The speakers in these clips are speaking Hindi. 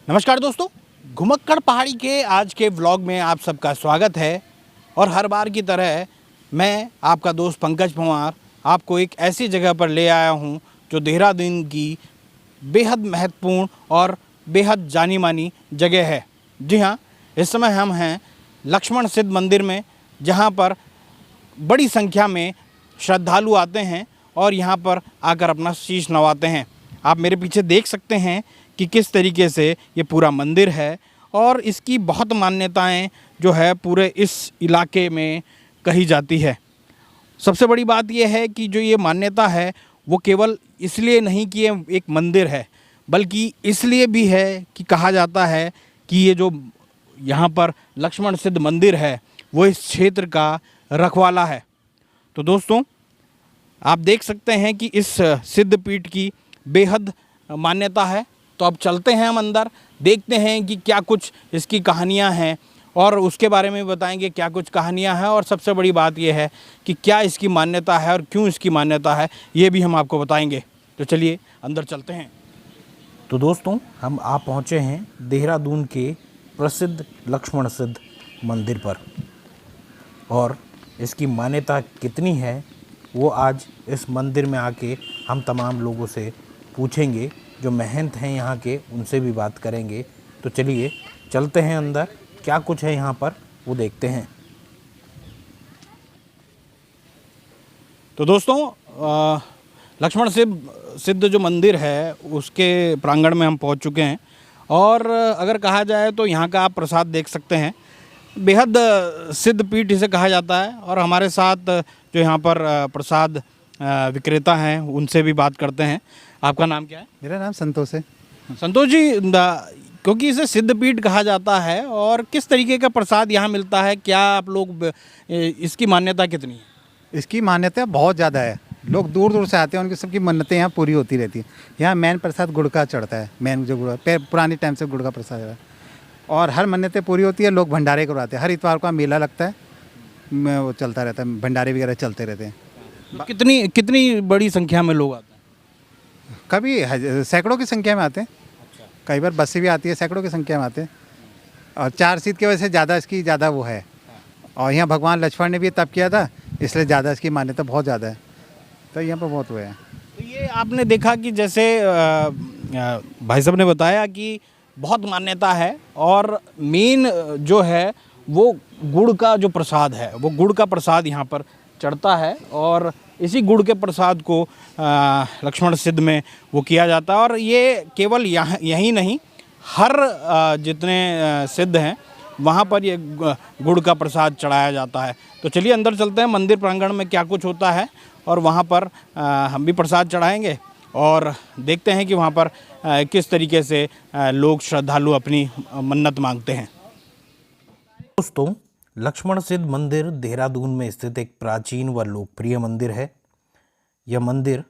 नमस्कार दोस्तों, घुमक्कड़ पहाड़ी के आज के व्लॉग में आप सबका स्वागत है। और हर बार की तरह मैं आपका दोस्त पंकज पंवार आपको एक ऐसी जगह पर ले आया हूं जो देहरादून की बेहद महत्वपूर्ण और बेहद जानी मानी जगह है। जी हाँ, इस समय हम हैं लक्ष्मण सिद्ध मंदिर में, जहां पर बड़ी संख्या में श्रद्धालु आते हैं और यहाँ पर आकर अपना शीश नवाते हैं। आप मेरे पीछे देख सकते हैं कि किस तरीके से ये पूरा मंदिर है और इसकी बहुत मान्यताएं जो है पूरे इस इलाके में कही जाती है। सबसे बड़ी बात यह है कि जो ये मान्यता है वो केवल इसलिए नहीं कि ये एक मंदिर है, बल्कि इसलिए भी है कि कहा जाता है कि ये जो यहाँ पर लक्ष्मण सिद्ध मंदिर है वो इस क्षेत्र का रखवाला है। तो दोस्तों, आप देख सकते हैं कि इस सिद्ध पीठ की बेहद मान्यता है। तो अब चलते हैं हम अंदर, देखते हैं कि क्या कुछ इसकी कहानियाँ हैं और उसके बारे में बताएंगे क्या कुछ कहानियाँ हैं। और सबसे बड़ी बात यह है कि क्या इसकी मान्यता है और क्यों इसकी मान्यता है, ये भी हम आपको बताएंगे। तो चलिए अंदर चलते हैं। तो दोस्तों, हम आप पहुँचे हैं देहरादून के प्रसिद्ध लक्ष्मण सिद्ध मंदिर पर, और इसकी मान्यता कितनी है वो आज इस मंदिर में आके हम तमाम लोगों से पूछेंगे। जो महंत हैं यहाँ के, उनसे भी बात करेंगे। तो चलिए चलते हैं अंदर, क्या कुछ है यहाँ पर वो देखते हैं। तो दोस्तों, लक्ष्मण सिद्ध जो मंदिर है उसके प्रांगण में हम पहुँच चुके हैं। और अगर कहा जाए तो यहाँ का आप प्रसाद देख सकते हैं। बेहद सिद्ध पीठ इसे कहा जाता है। और हमारे साथ जो यहाँ पर प्रसाद विक्रेता हैं उनसे भी बात करते हैं। आपका नाम क्या है? मेरा नाम संतोष है। संतोष जी, क्योंकि इसे सिद्ध पीठ कहा जाता है, और किस तरीके का प्रसाद यहाँ मिलता है, क्या आप लोग इसकी मान्यता कितनी है? इसकी मान्यता बहुत ज़्यादा है। लोग दूर दूर से आते हैं, उनकी सबकी मन्नतें यहाँ पूरी होती रहती हैं। यहाँ मेन प्रसाद गुड़ का चढ़ता है। मेन जो गुड़ पुराने टाइम से गुड़ का प्रसाद है, और हर मन्नतें पूरी होती है। लोग भंडारे करवाते हैं। हर इतवार को मेला लगता है, वो चलता रहता है, भंडारे वगैरह चलते रहते हैं। तो कितनी बड़ी संख्या में लोग आते हैं? कभी सैकड़ों की संख्या में आते हैं। कई बार बसें भी आती है, सैकड़ों की संख्या में आते हैं। और 4 सीट की वजह से ज़्यादा वो है। और यहाँ भगवान लक्ष्मण ने भी तप किया था, इसलिए ज़्यादा इसकी मान्यता बहुत ज़्यादा है। तो यहाँ पर बहुत हुआ है। तो ये आपने देखा कि जैसे भाई साहब ने बताया कि बहुत मान्यता है, और मेन जो है वो गुड़ का जो प्रसाद है, वो गुड़ का प्रसाद यहाँ पर चढ़ता है। और इसी गुड़ के प्रसाद को लक्ष्मण सिद्ध में वो किया जाता है। और ये केवल यहाँ यही नहीं, हर जितने सिद्ध हैं वहाँ पर ये गुड़ का प्रसाद चढ़ाया जाता है। तो चलिए अंदर चलते हैं, मंदिर प्रांगण में क्या कुछ होता है, और वहाँ पर हम भी प्रसाद चढ़ाएंगे और देखते हैं कि वहाँ पर किस तरीके से लोग श्रद्धालु अपनी मन्नत मांगते हैं। दोस्तों, लक्ष्मण सिद्ध मंदिर देहरादून में स्थित एक प्राचीन व लोकप्रिय मंदिर है। यह मंदिर,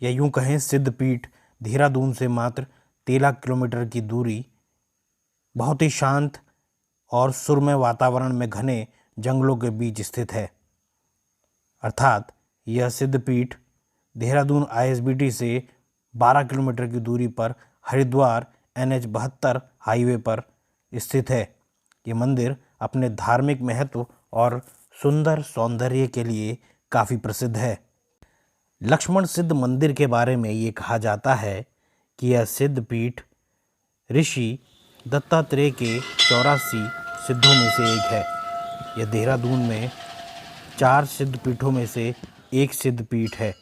या यूँ कहें सिद्ध पीठ, देहरादून से मात्र 13 किलोमीटर की दूरी बहुत ही शांत और सुरम्य वातावरण में घने जंगलों के बीच स्थित है। अर्थात यह सिद्ध पीठ देहरादून ISBT से 12 किलोमीटर की दूरी पर हरिद्वार NH 72 हाईवे पर स्थित है। ये मंदिर अपने धार्मिक महत्व और सुंदर सौंदर्य के लिए काफ़ी प्रसिद्ध है। लक्ष्मण सिद्ध मंदिर के बारे में ये कहा जाता है कि यह सिद्ध पीठ ऋषि दत्तात्रेय के 84 सिद्धों में से एक है। यह देहरादून में 4 सिद्ध पीठों में से एक सिद्ध पीठ है।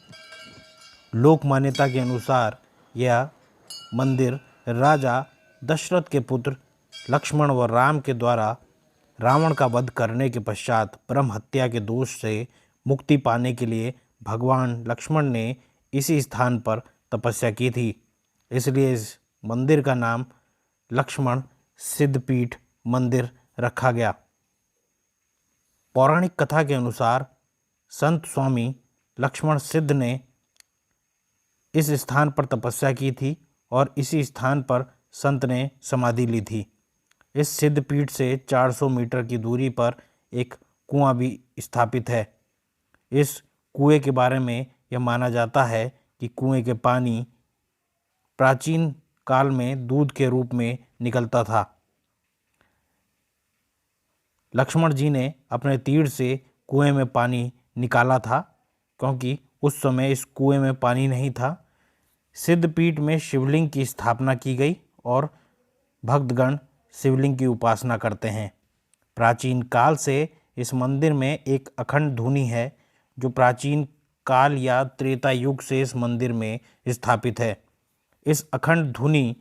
लोक मान्यता के अनुसार यह मंदिर राजा दशरथ के पुत्र लक्ष्मण व राम के द्वारा रावण का वध करने के पश्चात ब्रह्म हत्या के दोष से मुक्ति पाने के लिए भगवान लक्ष्मण ने इसी स्थान पर तपस्या की थी। इसलिए इस मंदिर का नाम लक्ष्मण सिद्धपीठ मंदिर रखा गया। पौराणिक कथा के अनुसार संत स्वामी लक्ष्मण सिद्ध ने इस स्थान पर तपस्या की थी और इसी स्थान पर संत ने समाधि ली थी। इस सिद्ध पीठ से 400 मीटर की दूरी पर एक कुआं भी स्थापित है। इस कुएं के बारे में यह माना जाता है कि कुएं के पानी प्राचीन काल में दूध के रूप में निकलता था। लक्ष्मण जी ने अपने तीर से कुएं में पानी निकाला था, क्योंकि उस समय इस कुएं में पानी नहीं था। सिद्धपीठ में शिवलिंग की स्थापना की गई और भक्तगण शिवलिंग की उपासना करते हैं। प्राचीन काल से इस मंदिर में एक अखंड धुनी है, जो प्राचीन काल या त्रेता युग से इस मंदिर में स्थापित है। इस अखंड धुनी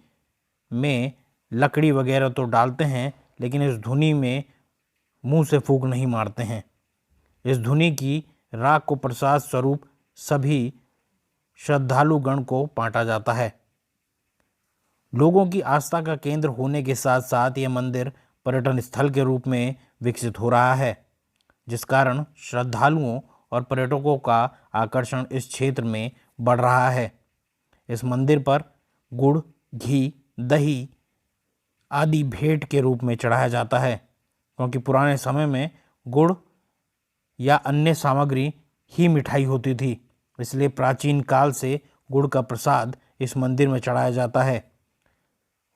में लकड़ी वगैरह तो डालते हैं, लेकिन इस धुनी में मुंह से फूंक नहीं मारते हैं। इस धुनी की राख को प्रसाद स्वरूप सभी श्रद्धालुगण को बांटा जाता है। लोगों की आस्था का केंद्र होने के साथ साथ यह मंदिर पर्यटन स्थल के रूप में विकसित हो रहा है, जिस कारण श्रद्धालुओं और पर्यटकों का आकर्षण इस क्षेत्र में बढ़ रहा है। इस मंदिर पर गुड़, घी, दही आदि भेंट के रूप में चढ़ाया जाता है, क्योंकि पुराने समय में गुड़ या अन्य सामग्री ही मिठाई होती थी। इसलिए प्राचीन काल से गुड़ का प्रसाद इस मंदिर में चढ़ाया जाता है।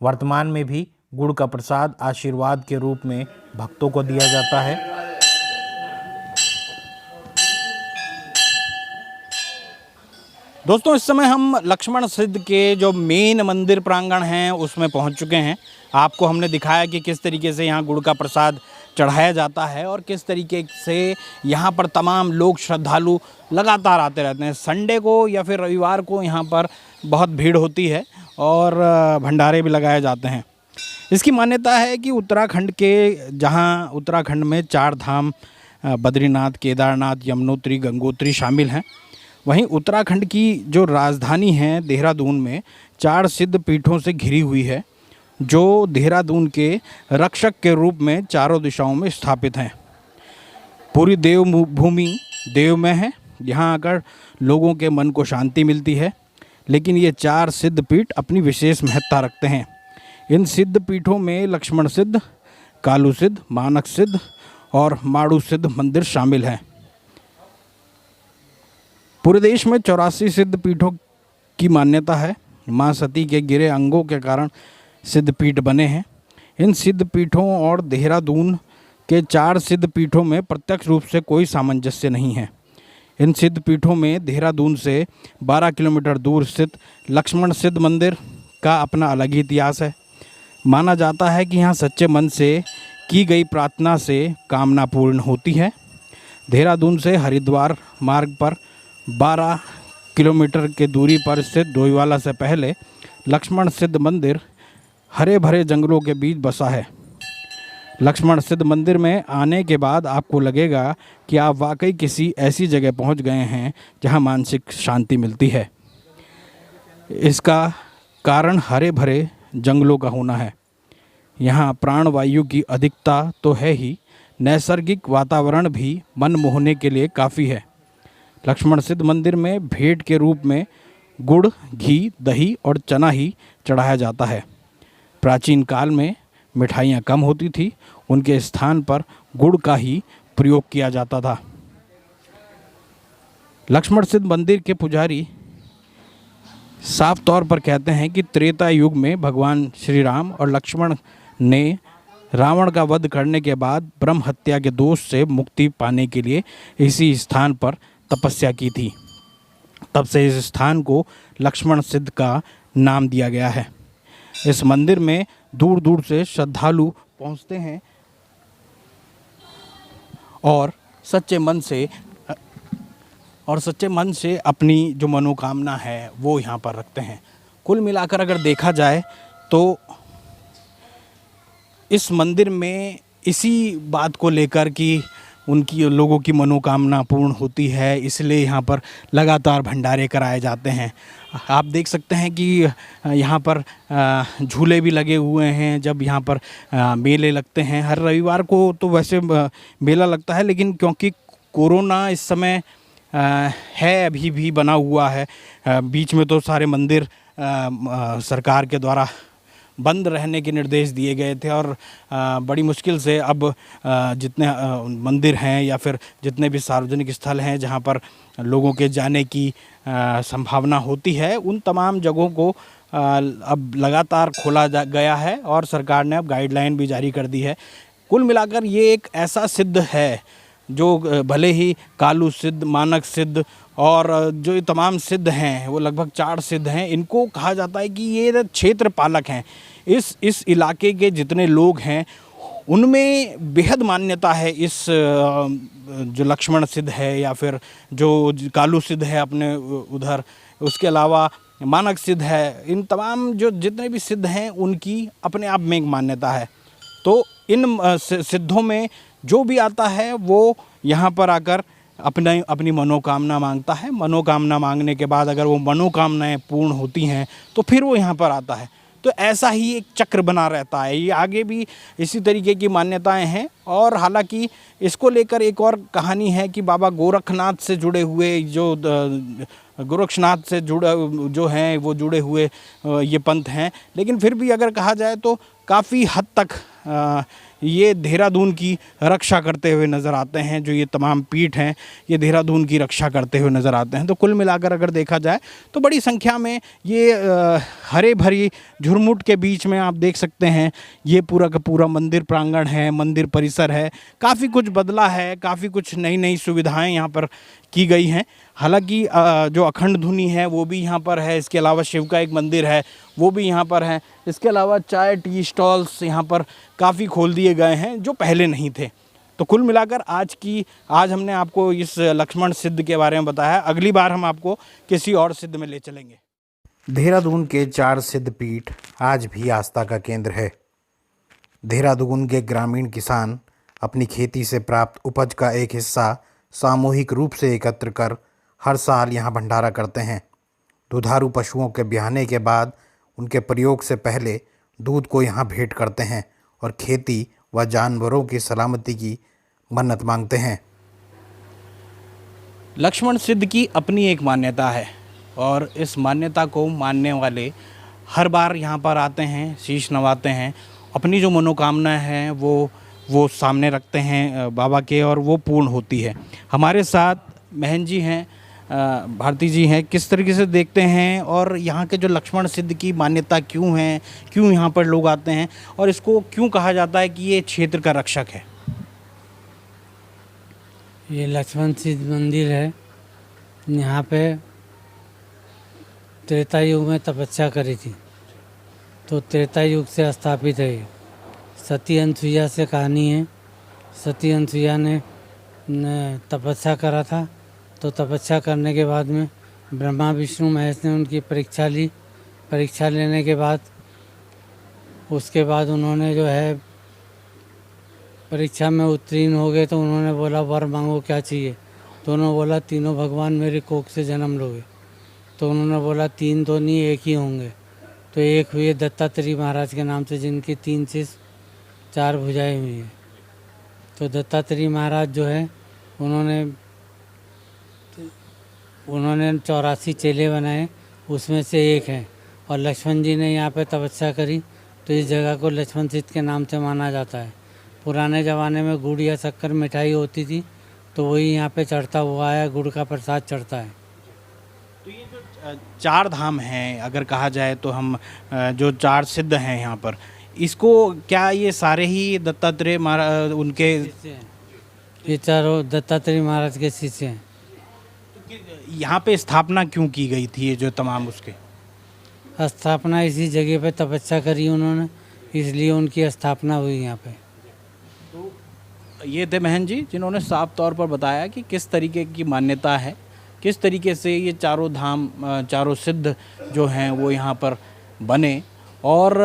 वर्तमान में भी गुड़ का प्रसाद आशीर्वाद के रूप में भक्तों को दिया जाता है। दोस्तों, इस समय हम लक्ष्मण सिद्ध के जो मेन मंदिर प्रांगण हैं उसमें पहुंच चुके हैं। आपको हमने दिखाया कि किस तरीके से यहाँ गुड़ का प्रसाद चढ़ाया जाता है और किस तरीके से यहाँ पर तमाम लोग श्रद्धालु लगातार आते रहते हैं। संडे को या फिर रविवार को यहाँ पर बहुत भीड़ होती है और भंडारे भी लगाए जाते हैं। इसकी मान्यता है कि उत्तराखंड में 4 धाम बद्रीनाथ, केदारनाथ, यमुनोत्री, गंगोत्री शामिल हैं। वहीं उत्तराखंड की जो राजधानी है देहरादून में 4 सिद्ध पीठों से घिरी हुई है, जो देहरादून के रक्षक के रूप में चारों दिशाओं में स्थापित हैं। पूरी देवभूमि देवमय है। यहाँ आकर लोगों के मन को शांति मिलती है। लेकिन ये 4 सिद्ध पीठ अपनी विशेष महत्ता रखते हैं। इन सिद्ध पीठों में लक्ष्मण सिद्ध, कालू सिद्ध, मानक सिद्ध और माड़ू सिद्ध मंदिर शामिल हैं। पूरे देश में 84 सिद्ध पीठों की मान्यता है। माँ सती के गिरे अंगों के कारण सिद्ध पीठ बने हैं। इन सिद्ध पीठों और देहरादून के 4 सिद्ध पीठों में प्रत्यक्ष रूप से कोई सामंजस्य नहीं है। इन सिद्ध पीठों में देहरादून से 12 किलोमीटर दूर स्थित लक्ष्मण सिद्ध मंदिर का अपना अलग ही इतिहास है। माना जाता है कि यहाँ सच्चे मन से की गई प्रार्थना से कामना पूर्ण होती है। देहरादून से हरिद्वार मार्ग पर 12 किलोमीटर के दूरी पर स्थित डोईवाला से पहले लक्ष्मण सिद्ध मंदिर हरे भरे जंगलों के बीच बसा है। लक्ष्मण सिद्ध मंदिर में आने के बाद आपको लगेगा कि आप वाकई किसी ऐसी जगह पहुंच गए हैं जहां मानसिक शांति मिलती है। इसका कारण हरे भरे जंगलों का होना है। यहाँ प्राणवायु की अधिकता तो है ही, नैसर्गिक वातावरण भी मन मोहने के लिए काफ़ी है। लक्ष्मण सिद्ध मंदिर में भेंट के रूप में गुड़, घी, दही और चना ही चढ़ाया जाता है। प्राचीन काल में मिठाइयाँ कम होती थी, उनके स्थान पर गुड़ का ही प्रयोग किया जाता था। लक्ष्मण सिद्ध मंदिर के पुजारी साफ तौर पर कहते हैं कि त्रेता युग में भगवान श्री राम और लक्ष्मण ने रावण का वध करने के बाद ब्रह्म हत्या के दोष से मुक्ति पाने के लिए इसी स्थान पर तपस्या की थी। तब से इस स्थान को लक्ष्मण सिद्ध का नाम दिया गया है। इस मंदिर में दूर दूर से श्रद्धालु पहुंचते हैं और सच्चे मन से अपनी जो मनोकामना है वो यहाँ पर रखते हैं। कुल मिलाकर अगर देखा जाए तो इस मंदिर में इसी बात को लेकर कि उनकी लोगों की मनोकामना पूर्ण होती है, इसलिए यहाँ पर लगातार भंडारे कराए जाते हैं। आप देख सकते हैं कि यहाँ पर झूले भी लगे हुए हैं। जब यहाँ पर मेले लगते हैं, हर रविवार को तो वैसे मेला लगता है, लेकिन क्योंकि कोरोना इस समय है अभी भी बना हुआ है, बीच में तो सारे मंदिर सरकार के द्वारा बंद रहने के निर्देश दिए गए थे और बड़ी मुश्किल से अब जितने मंदिर हैं या फिर जितने भी सार्वजनिक स्थल हैं जहां पर लोगों के जाने की संभावना होती है, उन तमाम जगहों को अब लगातार खोला गया है और सरकार ने अब गाइडलाइन भी जारी कर दी है। कुल मिलाकर ये एक ऐसा सिद्ध है जो भले ही कालू सिद्ध, मानक सिद्ध और जो ये तमाम सिद्ध हैं, वो लगभग 4 सिद्ध हैं। इनको कहा जाता है कि ये क्षेत्र पालक हैं। इस इलाके के जितने लोग हैं उनमें बेहद मान्यता है इस जो लक्ष्मण सिद्ध है या फिर जो कालू सिद्ध है अपने उधर, उसके अलावा मानक सिद्ध है, इन तमाम जो जितने भी सिद्ध हैं उनकी अपने आप में एक मान्यता है। तो इन सिद्धों में जो भी आता है वो यहाँ पर आकर अपनी मनोकामना मांगता है। मनोकामना मांगने के बाद अगर वो मनोकामनाएं पूर्ण होती हैं तो फिर वो यहाँ पर आता है। तो ऐसा ही एक चक्र बना रहता है। ये आगे भी इसी तरीके की मान्यताएं हैं। और हालांकि इसको लेकर एक और कहानी है कि बाबा गोरखनाथ से जुड़े हुए जो गोरक्षनाथ से जो हैं वो जुड़े हुए ये पंथ हैं। लेकिन फिर भी अगर कहा जाए तो काफ़ी हद तक ये देहरादून की रक्षा करते हुए नज़र आते हैं। जो ये तमाम पीठ हैं ये देहरादून की रक्षा करते हुए नज़र आते हैं। तो कुल मिलाकर अगर देखा जाए तो बड़ी संख्या में ये हरे भरी झुरमुट के बीच में आप देख सकते हैं ये पूरा का पूरा मंदिर प्रांगण है, मंदिर परिसर है। काफ़ी कुछ बदला है, काफ़ी कुछ नई नई सुविधाएं यहाँ पर की गई हैं। हालांकि जो अखंड धुनी है वो भी यहाँ पर है। इसके अलावा शिव का एक मंदिर है वो भी यहाँ पर है। इसके अलावा चाय टी स्टॉल्स यहाँ पर काफ़ी खोल दिए गए हैं जो पहले नहीं थे। तो कुल मिलाकर आज हमने आपको इस लक्ष्मण सिद्ध के बारे में बताया। अगली बार हम आपको किसी और सिद्ध में ले चलेंगे। देहरादून के 4 सिद्ध पीठ आज भी आस्था का केंद्र है। देहरादून के ग्रामीण किसान अपनी खेती से प्राप्त उपज का एक हिस्सा सामूहिक रूप से एकत्र कर हर साल यहाँ भंडारा करते हैं। दुधारू पशुओं के ब्याहने के बाद उनके प्रयोग से पहले दूध को यहाँ भेंट करते हैं और खेती व जानवरों की सलामती की मन्नत मांगते हैं। लक्ष्मण सिद्ध की अपनी एक मान्यता है और इस मान्यता को मानने वाले हर बार यहाँ पर आते हैं, शीश नवाते हैं, अपनी जो मनोकामना है वो सामने रखते हैं बाबा के और वो पूर्ण होती है। हमारे साथ महन जी हैं, भारती जी हैं। किस तरीके से देखते हैं और यहाँ के जो लक्ष्मण सिद्ध की मान्यता क्यों है, क्यों यहाँ पर लोग आते हैं और इसको क्यों कहा जाता है कि ये क्षेत्र का रक्षक है? ये लक्ष्मण सिद्ध मंदिर है। यहाँ पे त्रेता युग में तपस्या करी थी तो त्रेता युग से स्थापित है। सती अनसुईया से कहानी है। सती अनसुईया ने तपस्या करा था तो तपस्या करने के बाद में ब्रह्मा विष्णु महेश ने उनकी परीक्षा ली। परीक्षा लेने के बाद उसके बाद उन्होंने जो है परीक्षा में उत्तीर्ण हो गए तो उन्होंने बोला वर मांगो क्या चाहिए। तो उन्होंने बोला तीनों भगवान मेरी कोख से जन्म लोगे। तो उन्होंने बोला 3 तो नहीं, 1 ही होंगे। तो एक हुए दत्तात्रेय महाराज के नाम से जिनकी 3 शीश 4 भुजाएं हुई हैं। तो दत्तात्रेय महाराज जो है उन्होंने 84 चेले बनाए, उसमें से एक है। और लक्ष्मण जी ने यहाँ पे तपस्या करी तो इस जगह को लक्ष्मण सिद्ध के नाम से माना जाता है। पुराने ज़माने में गुड़ या शक्कर मिठाई होती थी तो वही यहाँ पे चढ़ता हुआ है, गुड़ का प्रसाद चढ़ता है। तो ये जो 4 धाम हैं अगर कहा जाए तो हम जो 4 सिद्ध हैं यहाँ पर, इसको क्या ये सारे ही दत्तात्रेय महाराज उनके ये चारों दत्तात्रेय महाराज के शिष्य हैं। यहाँ पे स्थापना क्यों की गई थी? ये जो तमाम उसके स्थापना इसी जगह पे तपस्या करी उन्होंने, इसलिए उनकी स्थापना हुई यहाँ पे। तो ये थे महन जी जिन्होंने साफ तौर पर बताया कि किस तरीके की मान्यता है, किस तरीके से ये चारों धाम, चारों सिद्ध जो हैं वो यहाँ पर बने और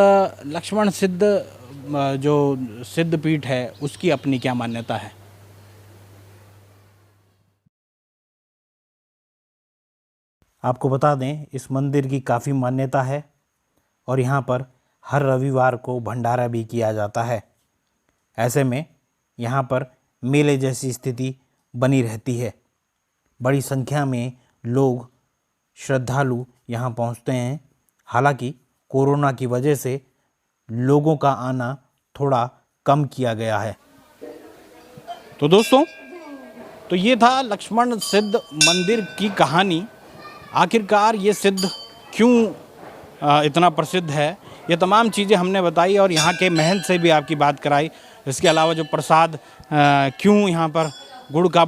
लक्ष्मण सिद्ध जो सिद्ध पीठ है उसकी अपनी क्या मान्यता है। आपको बता दें इस मंदिर की काफ़ी मान्यता है और यहाँ पर हर रविवार को भंडारा भी किया जाता है। ऐसे में यहाँ पर मेले जैसी स्थिति बनी रहती है। बड़ी संख्या में लोग श्रद्धालु यहाँ पहुँचते हैं। हालांकि कोरोना की वजह से लोगों का आना थोड़ा कम किया गया है। तो दोस्तों, तो ये था लक्ष्मण सिद्ध मंदिर की कहानी। आखिरकार ये सिद्ध क्यों इतना प्रसिद्ध है। ये तमाम चीज़ें हमने बताई और यहाँ के महल से भी आपकी बात कराई। इसके अलावा जो प्रसाद क्यों यहाँ पर गुड़ का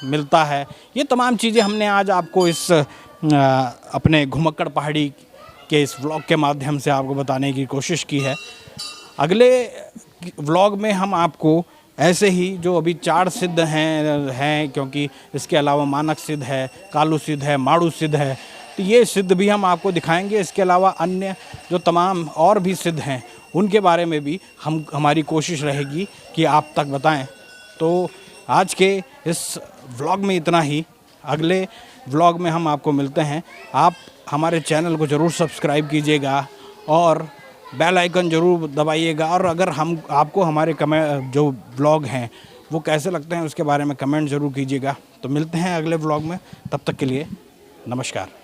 मिलता है, ये तमाम चीज़ें हमने आज आपको इस अपने घुमक्कड़ पहाड़ी के इस व्लॉग के माध्यम से आपको बताने की कोशिश की है। अगले व्लॉग में हम आपको ऐसे ही जो अभी 4 सिद्ध हैं क्योंकि इसके अलावा मानक सिद्ध है, कालू सिद्ध है, माड़ू सिद्ध है, तो ये सिद्ध भी हम आपको दिखाएंगे। इसके अलावा अन्य जो तमाम और भी सिद्ध हैं उनके बारे में भी हमारी कोशिश रहेगी कि आप तक बताएं। तो आज के इस व्लॉग में इतना ही। अगले व्लॉग में हम आपको मिलते हैं। आप हमारे चैनल को ज़रूर सब्सक्राइब कीजिएगा और बेल आइकन ज़रूर दबाइएगा। और अगर आपको हमारे जो व्लॉग हैं वो कैसे लगते हैं उसके बारे में कमेंट ज़रूर कीजिएगा। तो मिलते हैं अगले व्लॉग में, तब तक के लिए नमस्कार।